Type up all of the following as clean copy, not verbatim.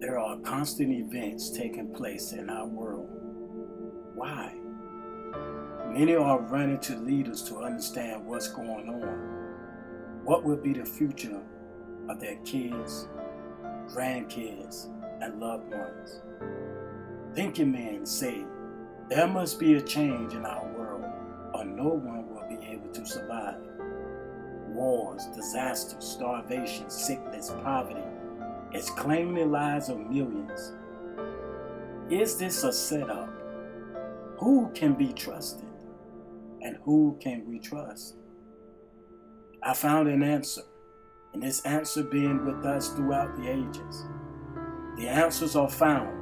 There are constant events taking place in our world. Why? Many are running to leaders to understand what's going on. What will be the future of their kids, grandkids, and loved ones? Thinking men say there must be a change in our world or no one will be able to survive. Wars, disasters, starvation, sickness, poverty is claiming the lives of millions. Is this a setup? Who can be trusted? And who can we trust? I found an answer, and this answer been with us throughout the ages. The answers are found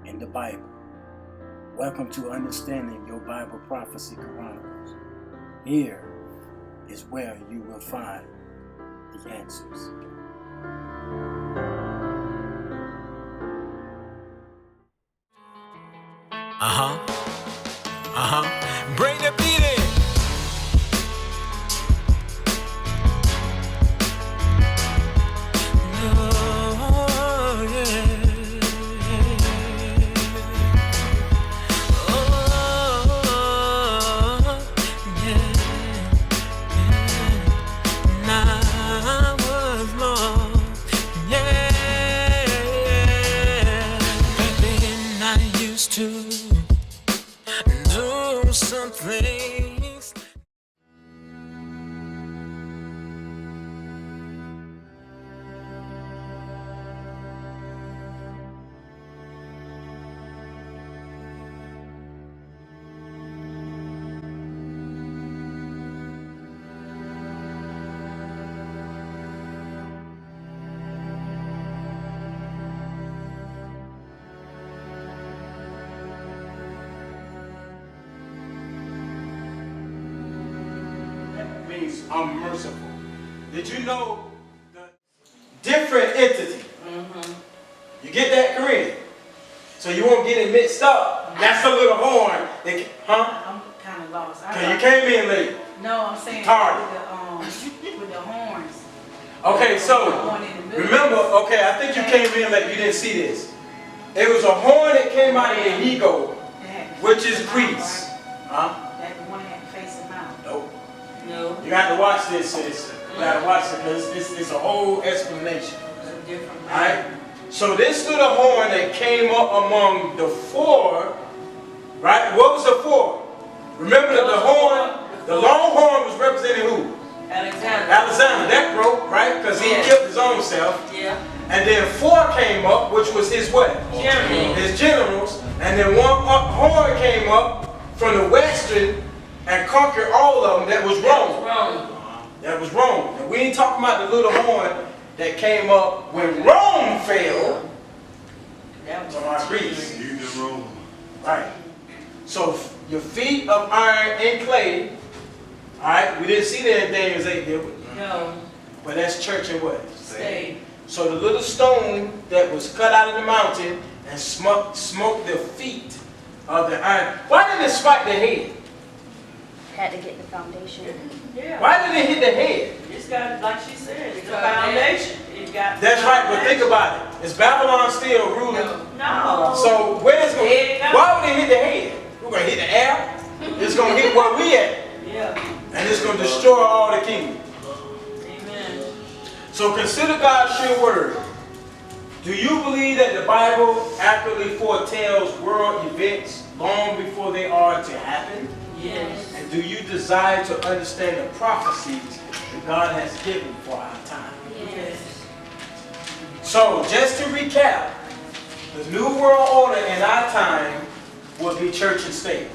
in the Bible. Welcome to Understanding Your Bible Prophecy Chronicles. Here is where you will find the answers. Bring the beat in. Oh, yeah. Oh, yeah. I was lost. Yeah. Back then I used to do some things. Means I'm merciful. Did you know the different entity? You get that, Korean? So you won't get it mixed up. That's a little horn. I'm kind of lost. Okay, you came in late. No, I'm saying with the horns. Okay, so remember, okay, I think you came in late. You didn't see this. It was a horn that came out of the ego, which is grease. That the one had to face him out. Nope. No. You got to watch this, sis. You got to watch it because it's a whole explanation. Alright? So this little horn that came up among the four, right? What was the four? Remember that the horn, the long horn was representing who? Alexander, that broke, right? Because he killed his own self. Yeah. And then four came up, which was his what? His generals. And then one horn came up from the western and conquered all of them. That was Rome. That was Rome. And we ain't talking about the little horn that came up when Rome fell. That was on Greece. Right. So your feet of iron and clay. Alright, we didn't see that in Daniel's 8, did we? No. But that's church and what? Stay. So the little stone that was cut out of the mountain and smoked the feet of the iron. Why didn't it spike the head? Had to get the foundation. Yeah. Why did it hit the head? It's got, like she said, it's a foundation. It got. That's right, but think about it. Is Babylon still ruling? No. So where's going? Why would it hit the head? We're gonna hit the air. It's gonna hit where we at. Yeah. And it's gonna destroy all the kingdom. Amen. So consider God's sure word. Do you believe that the Bible accurately foretells world events long before they are to happen? Yes. And do you desire to understand the prophecies that God has given for our time? Yes. So, just to recap, the New World Order in our time will be church and state.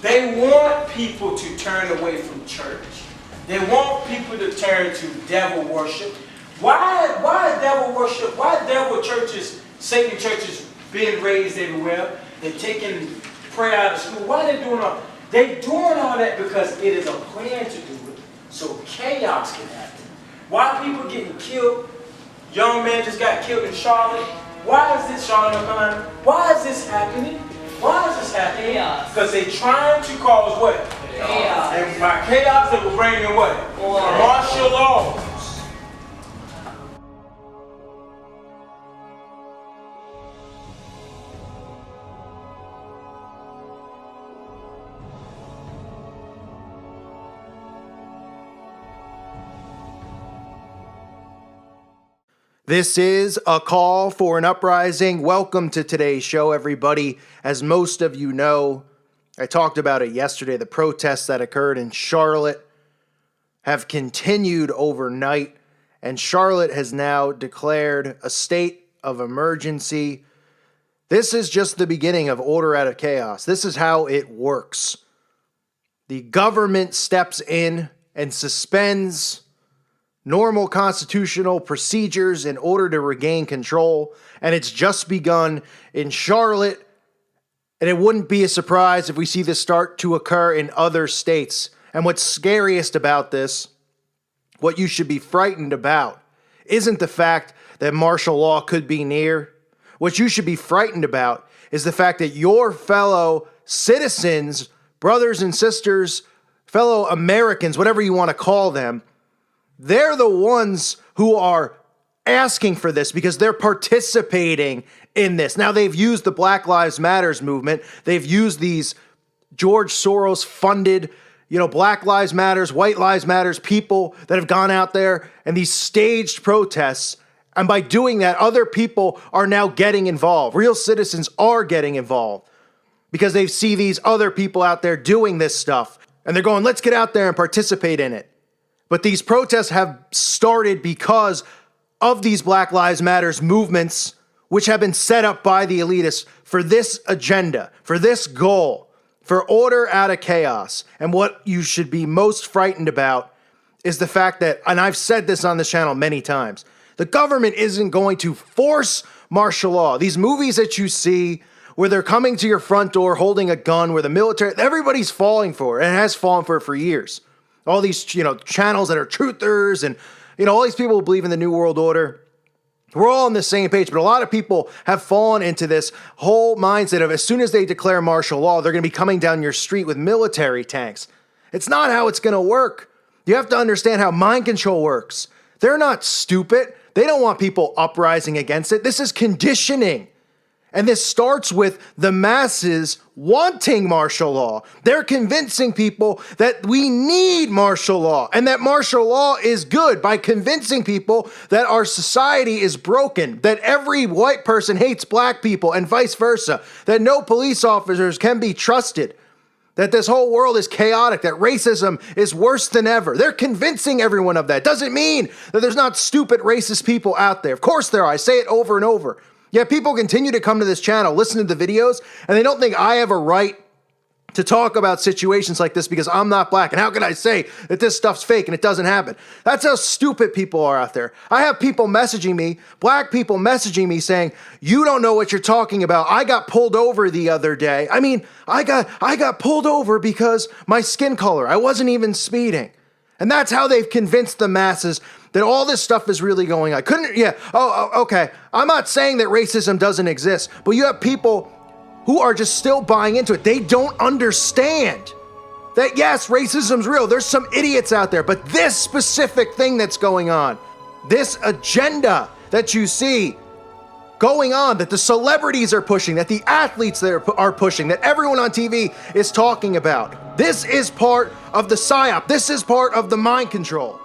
They want people to turn away from church. They want people to turn to devil worship. Why devil worship? Why devil churches, Satan churches being raised everywhere? They're taking prayer out of school. Why are they doing all? They're doing all that because it is a plan to do it so chaos can happen. Why people getting killed? Young man just got killed in Charlotte. Why is this Charlotte, North Carolina? Why is this happening? Why is this happening? Because they're trying to cause what? Chaos. And by chaos, they will bring in what? Martial law. This is a call for an uprising. Welcome to today's show, everybody. As most of you know, I talked about it yesterday. The protests that occurred in Charlotte have continued overnight, and Charlotte has now declared a state of emergency. This is just the beginning of order out of chaos. This is how it works. The government steps in and suspends normal constitutional procedures in order to regain control, and it's just begun in Charlotte, and it wouldn't be a surprise if we see this start to occur in other states. And what's scariest about this, what you should be frightened about, isn't the fact that martial law could be near. What you should be frightened about is the fact that your fellow citizens, brothers and sisters, fellow Americans, whatever you want to call them, they're the ones who are asking for this because they're participating in this. Now, they've used the Black Lives Matters movement. They've used these George Soros funded, Black Lives Matters, White Lives Matters people that have gone out there and these staged protests. And by doing that, other people are now getting involved. Real citizens are getting involved because they see these other people out there doing this stuff. And they're going, let's get out there and participate in it. But these protests have started because of these Black Lives Matters movements, which have been set up by the elitists for this agenda, for this goal, for order out of chaos. And what you should be most frightened about is the fact that, and I've said this on this channel many times, the government isn't going to force martial law. These movies that you see where they're coming to your front door holding a gun, where the military, everybody's falling for it, and has fallen for it for years. All these, channels that are truthers and, all these people who believe in the New World Order. We're all on the same page, but a lot of people have fallen into this whole mindset of as soon as they declare martial law, they're going to be coming down your street with military tanks. It's not how it's going to work. You have to understand how mind control works. They're not stupid. They don't want people uprising against it. This is conditioning. And this starts with the masses wanting martial law. They're convincing people that we need martial law and that martial law is good by convincing people that our society is broken, that every white person hates black people and vice versa, that no police officers can be trusted, that this whole world is chaotic, that racism is worse than ever. They're convincing everyone of that. Doesn't mean that there's not stupid racist people out there. Of course there are. I say it over and over. Yet people continue to come to this channel, listen to the videos, and they don't think I have a right to talk about situations like this because I'm not black. And how can I say that this stuff's fake and it doesn't happen? That's how stupid people are out there. I have people messaging me, black people messaging me saying, you don't know what you're talking about. I got pulled over the other day. I mean, I got pulled over because my skin color. I wasn't even speeding. And that's how they've convinced the masses that all this stuff is really going on. Okay. I'm not saying that racism doesn't exist, but you have people who are just still buying into it. They don't understand that, yes, racism's real. There's some idiots out there, but this specific thing that's going on, this agenda that you see going on, that the celebrities are pushing, that the athletes are pushing, that everyone on TV is talking about, this is part of the psyop. This is part of the mind control.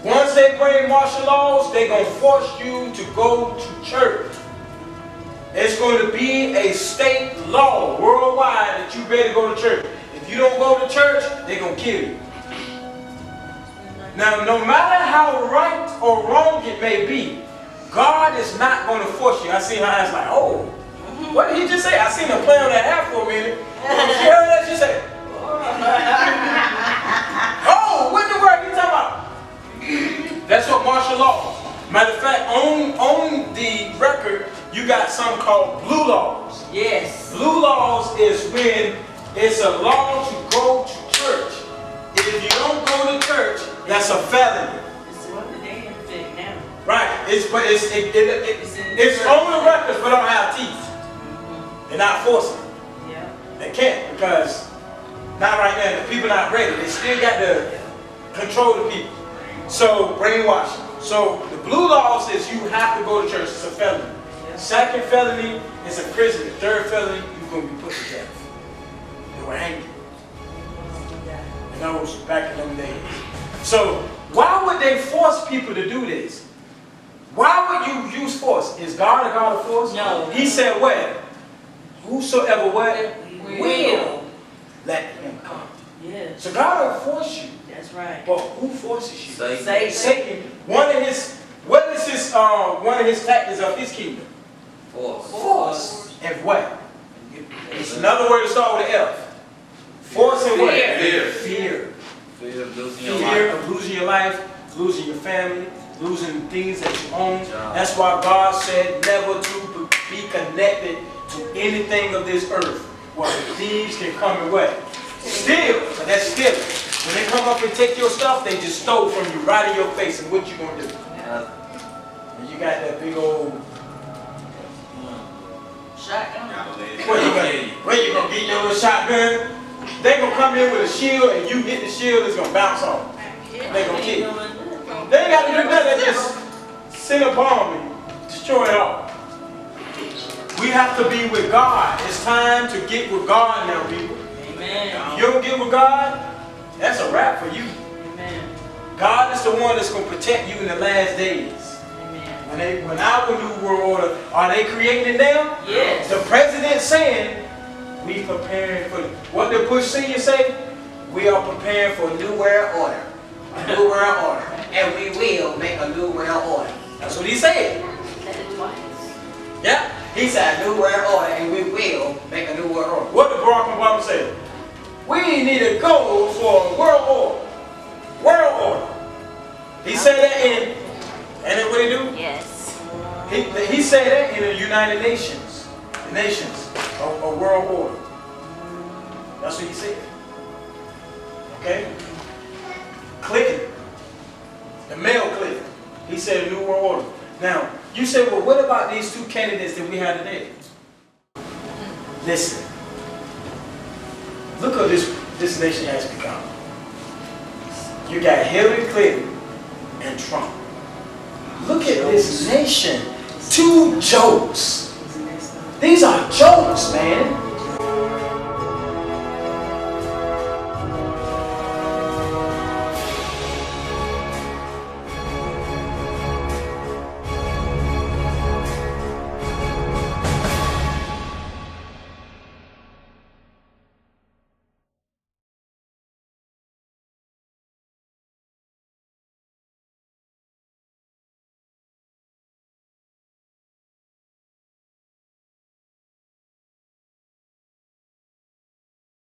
Once they bring martial laws, they're going to force you to go to church. It's going to be a state law worldwide that you better go to church. If you don't go to church, they're going to kill you. Now, no matter how right or wrong it may be, God is not going to force you. I see her eyes like, oh, what did he just say? I seen her play on that hat for a minute. She heard that, she said, oh, what the word you talking about? That's what martial law is. Matter of fact, on the record, you got something called blue laws. Yes. Blue laws is when it's a law to go to church. If you don't go to church, that's a felony. It's what the day in now. Right. It's on the records, but don't have teeth. They're not forcing. Yeah. They can't because not right now. The people not ready. They still got to control the people. So brainwashing. So the blue law says you have to go to church. It's a felony. Second felony is a prison. The third felony, you're going to be put to death. They were angry. And that was back in them days. So why would they force people to do this? Why would you use force? Is God a God of force? No. He said what? Whosoever what? Will let him come. Yes. So God will force you. That's right. But who forces you? Satan. Satan. One of his tactics of his kingdom. Force. And what? It's another word to start with an F. Force and what? Fear. Fear of losing your Fear life. of losing your life, losing your family, losing the things that you own. Job. That's why God said never to be connected to anything of this earth. Where thieves can come and what? Steal. But that's stealing. When they come up and take your stuff, they just stole from you right in your face. And what you gonna do? And you got that big old Shotgun. where you gonna get your little shotgun? They gonna come in with a shield and you hit the shield, it's gonna bounce off. They gonna kill you. They ain't gotta do nothing, they just send a bomb and destroy it all. We have to be with God. It's time to get with God now, people. Amen. If you don't get with God, that's a wrap for you. Amen. God is the one that's gonna protect you in the last days. Amen. When our new world order, are they creating it now? Yes. The president saying, we preparing for, what did Bush Senior say? We are preparing for a new world order. A new world order. And we will make a new world order. That's what he said. Said it twice. Yeah. He said a new world order and we will make a new world order. What did Barack Obama say? We need to go for a world order. World order. He said that in, and then what did he do? Yes. He said that in the United Nations. The nations. A world order. That's what he said. Okay? Clicking. The mail click. He said a new world order. Now, you say, well, what about these two candidates that we have today? Listen. Look what this nation has become. You got Hillary Clinton and Trump. Look at this nation. Two jokes. These are jokes, man.